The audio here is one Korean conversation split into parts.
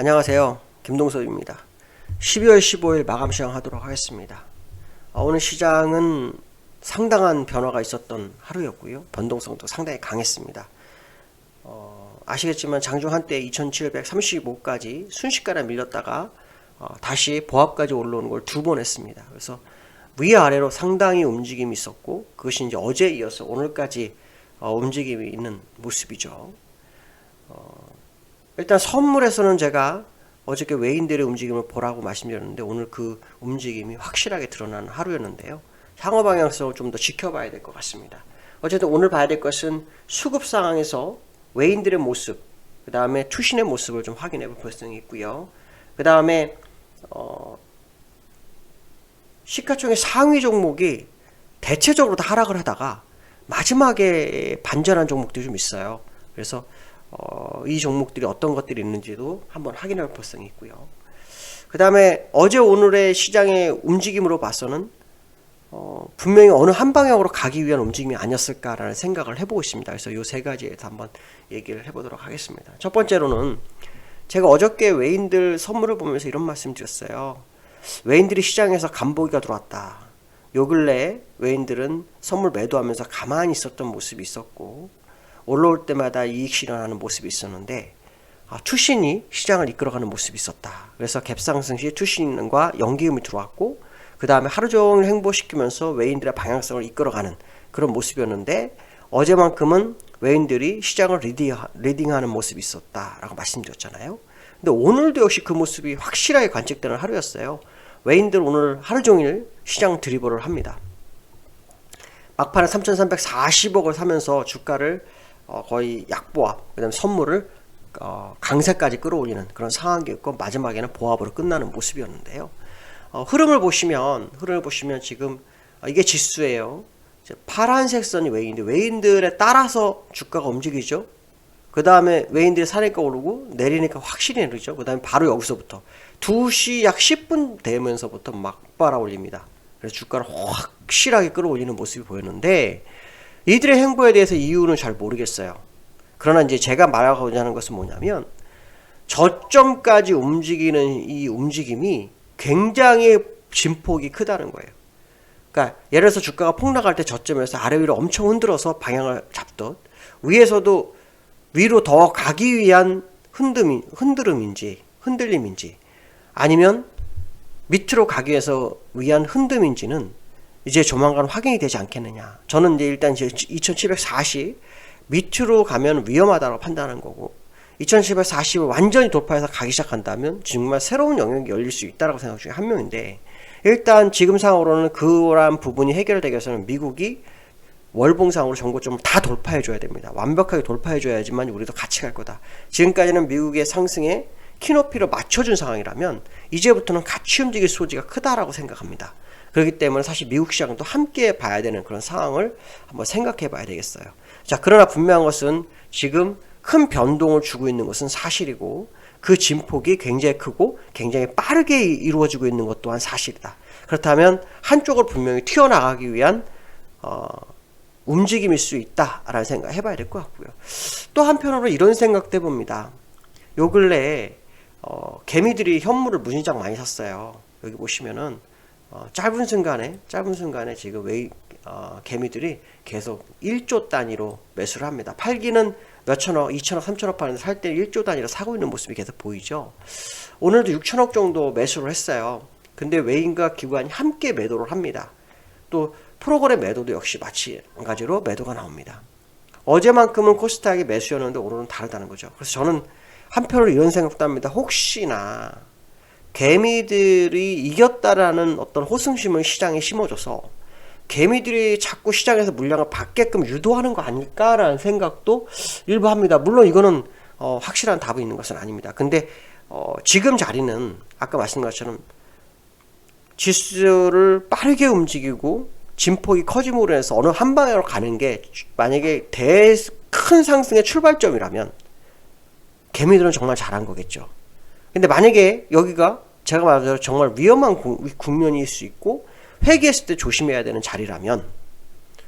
안녕하세요. 김동섭입니다. 12월 15일 마감 시장 하도록 하겠습니다. 오늘 시장은 상당한 변화가 있었던 하루였고요. 변동성도 상당히 강했습니다. 아시겠지만 장중 한때 2735까지 순식간에 밀렸다가 다시 보합까지 올라오는 걸 두 번 했습니다. 그래서 위아래로 상당히 움직임이 있었고, 그것이 이제 어제 이어서 오늘까지 움직임이 있는 모습이죠. 일단 선물에서는 제가 어저께 외인들의 움직임을 보라고 말씀드렸는데, 오늘 그 움직임이 확실하게 드러나는 하루였는데요. 향후 방향성을 좀 더 지켜봐야 될 것 같습니다. 어쨌든 오늘 봐야 될 것은 수급 상황에서 외인들의 모습, 그 다음에 투신의 모습을 좀 확인해 볼 필요성이 있고요. 그 다음에 시가총액 상위 종목이 대체적으로 다 하락을 하다가 마지막에 반전한 종목들이 좀 있어요. 그래서 이 종목들이 어떤 것들이 있는지도 한번 확인해 볼 필요성이 있고요. 그 다음에 어제 오늘의 시장의 움직임으로 봐서는 분명히 어느 한 방향으로 가기 위한 움직임이 아니었을까라는 생각을 해보고 있습니다. 그래서 이 세 가지에 대해서 한번 얘기를 해보도록 하겠습니다. 첫 번째로는 제가 어저께 외인들 선물을 보면서 이런 말씀 드렸어요. 외인들이 시장에서 간보기가 들어왔다. 요 근래 외인들은 선물 매도하면서 가만히 있었던 모습이 있었고, 올라올 때마다 이익 실현하는 모습이 있었는데, 투신이 시장을 이끌어가는 모습이 있었다. 그래서 갭상승 시 투신과 연기금이 들어왔고, 그 다음에 하루 종일 행보시키면서 외인들의 방향성을 이끌어가는 그런 모습이었는데, 어제만큼은 외인들이 시장을 리딩하는 모습이 있었다라고 말씀드렸잖아요. 근데 오늘도 역시 그 모습이 확실하게 관측되는 하루였어요. 외인들 오늘 하루 종일 시장 드리블을 합니다. 막판에 3,340억을 사면서 주가를 거의 약보합, 그 다음에 선물을 강세까지 끌어올리는 그런 상황이었고, 마지막에는 보합으로 끝나는 모습이었는데요. 흐름을 보시면 지금 이게 지수예요. 파란색 선이 외인들, 외인들에 따라서 주가가 움직이죠. 그 다음에 외인들이 사니까 오르고 내리니까 확실히 내리죠. 그 다음에 바로 여기서부터 2시 약 10분 되면서부터 막 빨아 올립니다. 그래서 주가를 확실하게 끌어올리는 모습이 보였는데, 이들의 행보에 대해서 이유는 잘 모르겠어요. 그러나 이제 제가 말하고자 하는 것은 뭐냐면, 저점까지 움직이는 이 움직임이 굉장히 진폭이 크다는 거예요. 그러니까 예를 들어서 주가가 폭락할 때 저점에서 아래 위로 엄청 흔들어서 방향을 잡듯, 위에서도 위로 더 가기 위한 흔들림인지 아니면 밑으로 가기 위해서 위한 흔듦인지는 이제 조만간 확인이 되지 않겠느냐. 저는 이제 일단 2740 밑으로 가면 위험하다고 판단하는 거고, 2740을 완전히 돌파해서 가기 시작한다면 정말 새로운 영역이 열릴 수 있다고 생각 중에 한 명인데, 일단 지금 상황으로는 그러한 부분이 해결되기 위해서는 미국이 월봉상으로 전고점을 다 돌파해줘야 됩니다. 완벽하게 돌파해줘야지만 우리도 같이 갈 거다. 지금까지는 미국의 상승에 키높이를 맞춰준 상황이라면 이제부터는 같이 움직일 소지가 크다라고 생각합니다. 그렇기 때문에 사실 미국 시장도 함께 봐야 되는 그런 상황을 한번 생각해 봐야 되겠어요. 자, 그러나 분명한 것은 지금 큰 변동을 주고 있는 것은 사실이고, 그 진폭이 굉장히 크고 굉장히 빠르게 이루어지고 있는 것 또한 사실이다. 그렇다면 한쪽을 분명히 튀어나가기 위한 움직임일 수 있다라는 생각 해봐야 될 것 같고요. 또 한편으로 이런 생각도 해봅니다. 요 근래에 개미들이 현물을 무진장 많이 샀어요. 여기 보시면은 짧은 순간에 지금 개미들이 계속 1조 단위로 매수를 합니다. 팔기는 몇천억, 2천억, 3천억 파는데 살 때 1조 단위로 사고 있는 모습이 계속 보이죠. 오늘도 6천억 정도 매수를 했어요. 근데 외인과 기관이 함께 매도를 합니다. 또 프로그램 매도도 역시 마찬가지로 매도가 나옵니다. 어제만큼은 코스닥이 매수였는데 오늘은 다르다는 거죠. 그래서 저는 한편으로 이런 생각도 합니다. 혹시나 개미들이 이겼다라는 어떤 호승심을 시장에 심어줘서 개미들이 자꾸 시장에서 물량을 받게끔 유도하는 거 아닐까라는 생각도 일부 합니다. 물론 이거는 확실한 답이 있는 것은 아닙니다. 근데 지금 자리는 아까 말씀드린 것처럼 지수를 빠르게 움직이고 진폭이 커짐으로 해서 어느 한 방향으로 가는 게 만약에 큰 상승의 출발점이라면 개미들은 정말 잘한 거겠죠. 근데 만약에 여기가 제가 말한 대로 정말 위험한 국면일 수 있고 회귀했을 때 조심해야 되는 자리라면,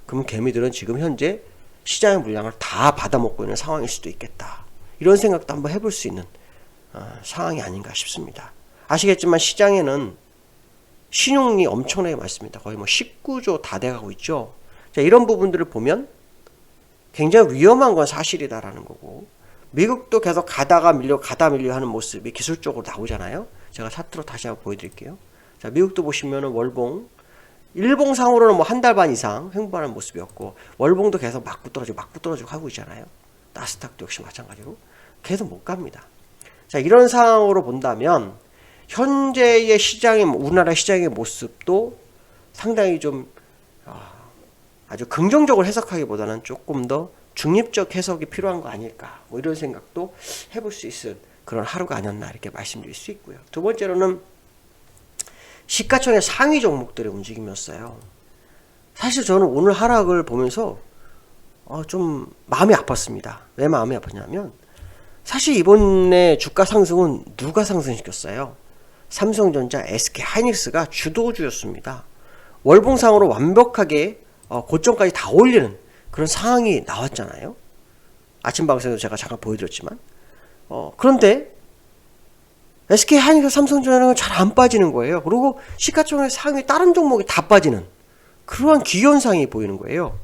그럼 개미들은 지금 현재 시장의 물량을 다 받아먹고 있는 상황일 수도 있겠다. 이런 생각도 한번 해볼 수 있는 상황이 아닌가 싶습니다. 아시겠지만 시장에는 신용이 엄청나게 많습니다. 거의 뭐 19조 다 돼가고 있죠. 자, 이런 부분들을 보면 굉장히 위험한 건 사실이다라는 거고, 미국도 계속 가다 밀려 하는 모습이 기술적으로 나오잖아요. 제가 차트로 다시 한번 보여드릴게요. 자, 미국도 보시면은 월봉, 일봉상으로는 뭐 한 달 반 이상 횡보하는 모습이었고, 월봉도 계속 맞고 떨어지고 하고 있잖아요. 나스닥도 역시 마찬가지로 계속 못 갑니다. 자, 이런 상황으로 본다면 현재의 시장의, 우리나라 시장의 모습도 상당히 좀 아주 긍정적으로 해석하기보다는 조금 더 중립적 해석이 필요한 거 아닐까, 뭐 이런 생각도 해볼 수 있을 그런 하루가 아니었나 이렇게 말씀드릴 수 있고요. 두 번째로는 시가총액 상위 종목들의 움직임이었어요. 사실 저는 오늘 하락을 보면서 좀 마음이 아팠습니다. 왜 마음이 아팠냐면, 사실 이번에 주가 상승은 누가 상승시켰어요? 삼성전자, SK하이닉스가 주도주였습니다. 월봉상으로 완벽하게 고점까지 다 올리는 그런 상황이 나왔잖아요. 아침 방송에서 제가 잠깐 보여드렸지만, 그런데 SK하이닉스, 삼성전자는 잘 안 빠지는 거예요. 그리고 시가총액 상위 다른 종목이 다 빠지는 그러한 기현상이 보이는 거예요.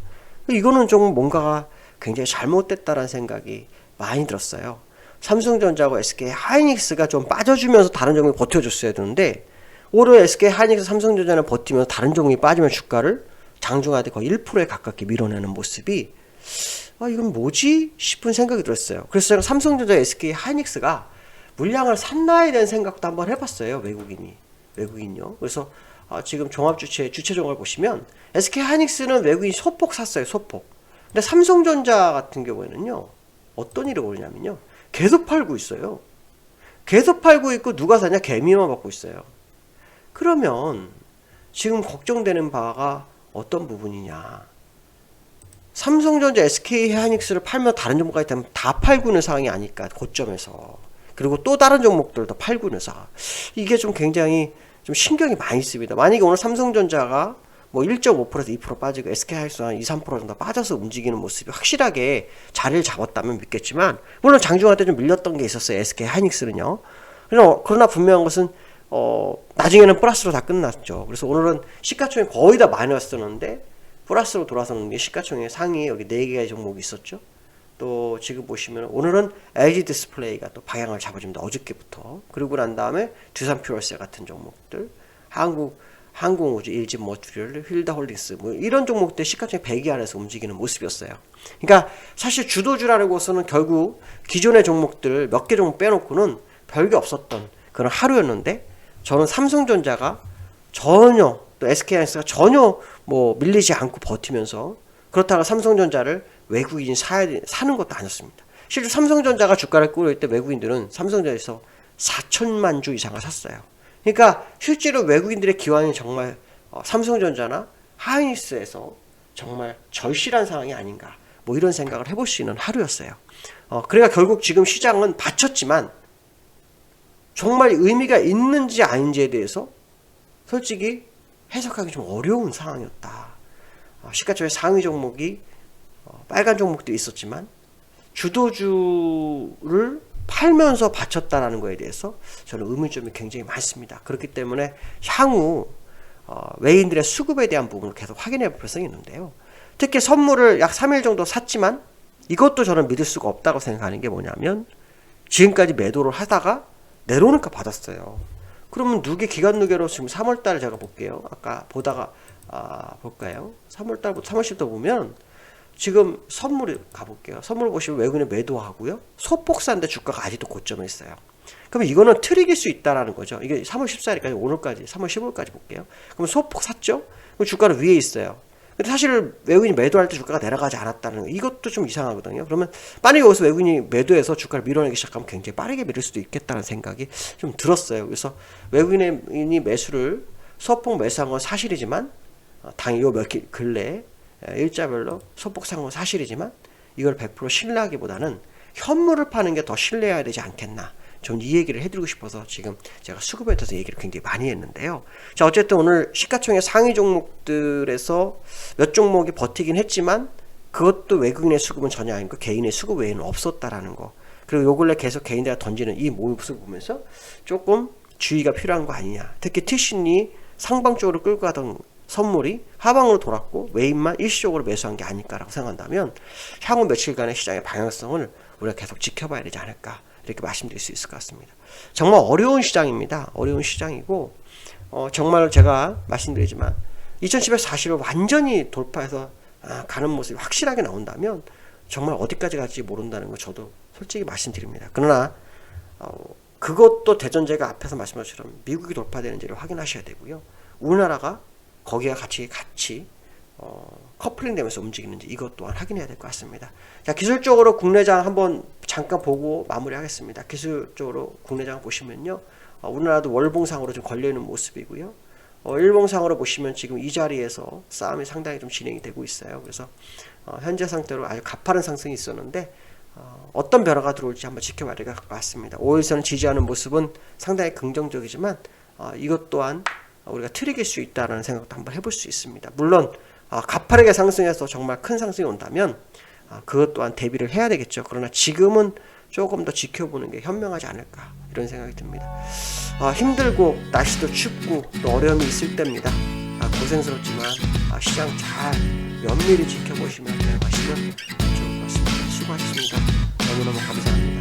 이거는 좀 뭔가가 굉장히 잘못됐다라는 생각이 많이 들었어요. 삼성전자하고 SK하이닉스가 좀 빠져주면서 다른 종목이 버텨줬어야 되는데, 오히려 SK하이닉스, 삼성전자는 버티면서 다른 종목이 빠지면 주가를 장중하되 거의 1%에 가깝게 밀어내는 모습이 이건 뭐지 싶은 생각이 들었어요. 그래서 제가 삼성전자, SK하이닉스가 물량을 샀나에 대한 생각도 한번 해봤어요. 외국인요. 그래서 지금 종합주체 주체종을 보시면 SK하이닉스는 외국인이 소폭 샀어요. 소폭. 근데 삼성전자 같은 경우에는요, 어떤 일이 오냐면요, 계속 팔고 있어요. 계속 팔고 있고, 누가 사냐? 개미만 받고 있어요. 그러면 지금 걱정되는 바가 어떤 부분이냐, 삼성전자, SK하이닉스를 팔면 다른 종목까지 되면 다 팔고 있는 상황이 아닐까, 고점에서. 그리고 또 다른 종목들도 팔고 있는 상황. 이게 좀 굉장히 좀 신경이 많이 씁니다. 만약에 오늘 삼성전자가 뭐 1.5%에서 2% 빠지고 SK하이닉스가 한 2, 3% 정도 빠져서 움직이는 모습이 확실하게 자리를 잡았다면 믿겠지만, 물론 장중할 때 좀 밀렸던 게 있었어요. SK하이닉스는요. 그러나 분명한 것은 나중에는 플러스로 다 끝났죠. 그래서 오늘은 시가총액 거의 다 마이너스였는데 플러스로 돌아서는 게 시가총액 상위 여기 4개의 종목이 있었죠. 또 지금 보시면 오늘은 LG 디스플레이가 또 방향을 잡아줍니다. 어저께부터. 그리고 난 다음에 두산퓨얼셀 같은 종목들, 항공우주, 일진머티리얼, 휠다홀딩스, 뭐 이런 종목들 시가총액 100위 안에서 움직이는 모습이었어요. 그러니까 사실 주도주라는 것은 결국 기존의 종목들 몇 개 종목 빼놓고는 별게 없었던 그런 하루였는데, 저는 삼성전자가 전혀, 또 SK하이닉스가 전혀 뭐 밀리지 않고 버티면서, 그렇다고 삼성전자를 외국인이 사는 것도 아니었습니다. 실제 삼성전자가 주가를 끌어올 때 외국인들은 삼성전자에서 4천만 주 이상을 샀어요. 그러니까 실제로 외국인들의 기관이 정말 삼성전자나 하이닉스에서 정말 절실한 상황이 아닌가, 뭐 이런 생각을 해볼 수 있는 하루였어요. 그러니까 결국 지금 시장은 받쳤지만 정말 의미가 있는지 아닌지에 대해서 솔직히 해석하기 좀 어려운 상황이었다. 시가총액 상위 종목이 빨간 종목도 있었지만 주도주를 팔면서 받쳤다라는 거에 대해서 저는 의문점이 굉장히 많습니다. 그렇기 때문에 향후 외인들의 수급에 대한 부분을 계속 확인해 볼 필요성이 있는데요. 특히 선물을 약 3일 정도 샀지만 이것도 저는 믿을 수가 없다고 생각하는 게 뭐냐면, 지금까지 매도를 하다가 내려오니까 받았어요. 그러면 기간 누계로 지금 3월달 제가 볼게요. 아까 보다가 볼까요? 3월달부터 3월부터 보면 지금 선물을 가볼게요. 선물 보시면 외국인이 매도하고요, 소폭사인데 주가가 아직도 고점에 있어요. 그러면 이거는 트릭일 수 있다라는 거죠. 이게 3월 14일까지, 오늘까지, 3월 15일까지 볼게요. 그럼 소폭 샀죠? 그럼 주가는 위에 있어요. 근데 사실 외국인이 매도할 때 주가가 내려가지 않았다는 거, 이것도 좀 이상하거든요. 그러면 만약에 여기서 외국인이 매도해서 주가를 밀어내기 시작하면 굉장히 빠르게 밀을 수도 있겠다는 생각이 좀 들었어요. 그래서 외국인이 매수를 소폭 매수한 건 사실이지만, 당연히 요 근래 일자별로 소폭 산 건 사실이지만, 이걸 100% 신뢰하기보다는 현물을 파는 게 더 신뢰해야 되지 않겠나, 전 이 얘기를 해드리고 싶어서 지금 제가 수급에 대해서 얘기를 굉장히 많이 했는데요. 자, 어쨌든 오늘 시가총액 상위 종목들에서 몇 종목이 버티긴 했지만 그것도 외국인의 수급은 전혀 아니고 개인의 수급 외에는 없었다라는 거. 그리고 요 근래 계속 개인들이 던지는 이 모습을 보면서 조금 주의가 필요한 거 아니냐. 특히 티신이 상방 쪽으로 끌고 가던 선물이 하방으로 돌았고 외인만 일시적으로 매수한 게 아닐까라고 생각한다면 향후 며칠간의 시장의 방향성을 우리가 계속 지켜봐야 되지 않을까 이렇게 말씀드릴 수 있을 것 같습니다. 정말 어려운 시장입니다. 어려운 시장이고 정말 제가 말씀드리지만 2740을 완전히 돌파해서 가는 모습이 확실하게 나온다면 정말 어디까지 갈지 모른다는 거 저도 솔직히 말씀드립니다. 그러나 그것도 대전제가 앞에서 말씀한 것처럼 미국이 돌파되는지를 확인하셔야 되고요. 우리나라가 거기와 같이 커플링 되면서 움직이는지 이것 또한 확인해야 될 것 같습니다. 자, 기술적으로 국내장 한번 잠깐 보고 마무리하겠습니다. 기술적으로 국내장 보시면요. 우리나라도 월봉상으로 좀 걸려있는 모습이고요. 일봉상으로 보시면 지금 이 자리에서 싸움이 상당히 좀 진행이 되고 있어요. 그래서 현재 상태로 아주 가파른 상승이 있었는데 어떤 변화가 들어올지 한번 지켜봐야 될 것 같습니다. 5일선을 지지하는 모습은 상당히 긍정적이지만 이것 또한 우리가 트릭일 수 있다는 생각도 한번 해볼 수 있습니다. 물론 가파르게 상승해서 정말 큰 상승이 온다면 그것 또한 대비를 해야 되겠죠. 그러나 지금은 조금 더 지켜보는 게 현명하지 않을까 이런 생각이 듭니다. 힘들고 날씨도 춥고 또 어려움이 있을 때입니다. 고생스럽지만 시장 잘 면밀히 지켜보시면 대응하시면 좋을 것 같습니다. 수고하셨습니다. 너무너무 감사합니다.